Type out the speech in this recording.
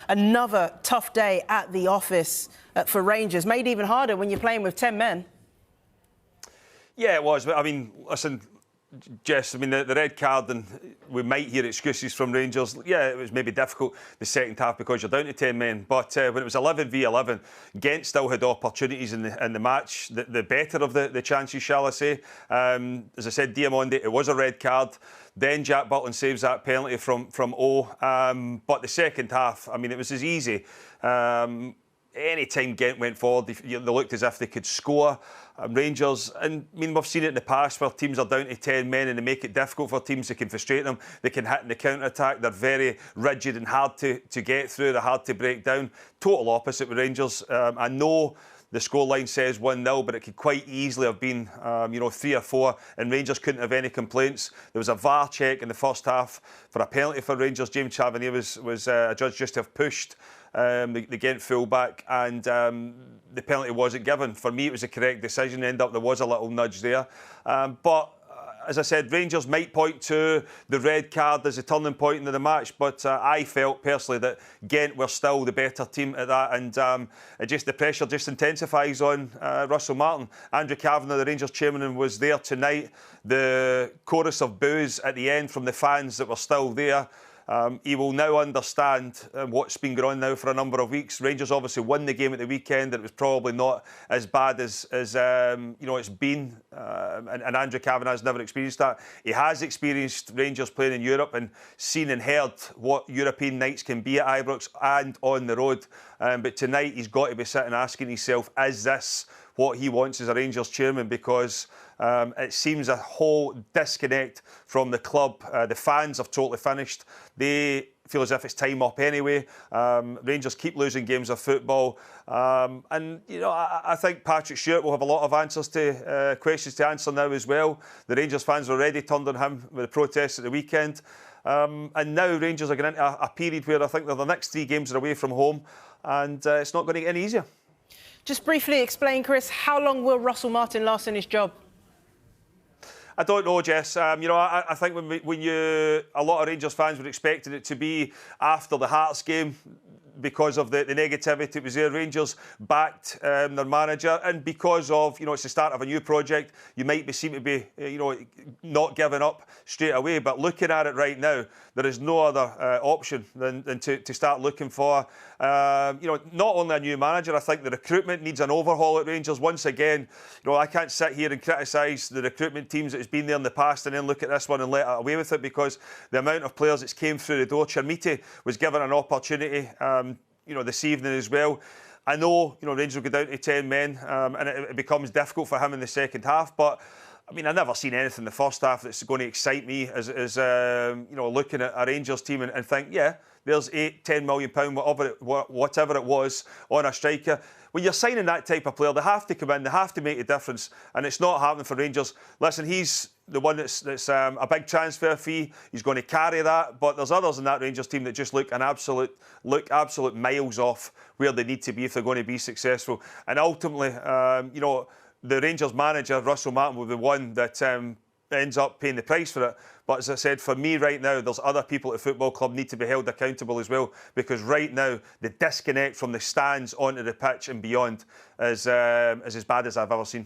another tough day at the office for Rangers, made even harder when you're playing with 10 men. Yeah, it was. I mean, listen, Jess, I mean, the red card, and we might hear excuses from Rangers. Yeah, it was maybe difficult the second half because you're down to 10 men. But when it was 11 v 11, Genk still had opportunities in the match, the better of the chances, shall I say. As I said, Diamonde, it was a red card. Then Jack Butland saves that penalty from O. But the second half, I mean, it was as easy. Any time Genk went forward, they looked as if they could score. Rangers, and I mean, we've seen it in the past where teams are down to 10 men and they make it difficult for teams. They can frustrate them. They can hit in the counter-attack. They're very rigid and hard to get through. They're hard to break down. Total opposite with Rangers. I know the scoreline says 1-0, but it could quite easily have been, 3 or 4, and Rangers couldn't have any complaints. There was a VAR check in the first half for a penalty for Rangers. James Tavernier was adjudged just to have pushed the Genk full-back, and the penalty wasn't given. For me, it was a correct decision. End up there was a little nudge there, but as I said, Rangers might point to the red card as a turning point in the match, but I felt personally that Genk were still the better team at that, and the pressure just intensifies on Russell Martin. Andrew Kavanagh, the Rangers chairman, was there tonight. The chorus of boos at the end from the fans that were still there. He will now understand what's been going on now for a number of weeks. Rangers obviously won the game at the weekend, and it was probably not as bad as it's been. And Andrew Kavanagh has never experienced that. He has experienced Rangers playing in Europe and seen and heard what European nights can be at Ibrox and on the road. But tonight he's got to be sitting asking himself, is this what he wants as a Rangers chairman? Because it seems a whole disconnect from the club. The fans have totally finished. They feel as if it's time up anyway. Rangers keep losing games of football. And, I think Patrick Stewart will have a lot of answers to questions to answer now as well. The Rangers fans were already turned on him with the protests at the weekend. And now Rangers are going into a period where I think they're the next 3 games are away from home, and it's not going to get any easier. Just briefly explain, Kris, how long will Russell Martin last in his job? I don't know, Jess. I think a lot of Rangers fans were expecting it to be after the Hearts game because of the negativity. It was there. Rangers backed their manager, and because of it's the start of a new project, you might seem to be not giving up straight away. But looking at it right now, there is no other option than to start looking for not only a new manager. I think the recruitment needs an overhaul at Rangers once again. I can't sit here and criticise the recruitment teams that has been there in the past and then look at this one and let it away with it, because the amount of players that came through the door. Chermiti was given an opportunity this evening as well. I know Rangers will go down to 10 men, and it becomes difficult for him in the second half, but I mean, I've never seen anything in the first half that's going to excite me as looking at a Rangers team and think, yeah, there's £8-10 million, whatever it was, on a striker. When you're signing that type of player, they have to come in, they have to make a difference, and it's not happening for Rangers. Listen, he's the one that's a big transfer fee. He's going to carry that, but there's others in that Rangers team that just look absolute miles off where they need to be if they're going to be successful. And ultimately, the Rangers manager, Russell Martin, will be the one that ends up paying the price for it. But as I said, for me right now, there's other people at the football club need to be held accountable as well, because right now the disconnect from the stands onto the pitch and beyond is as bad as I've ever seen.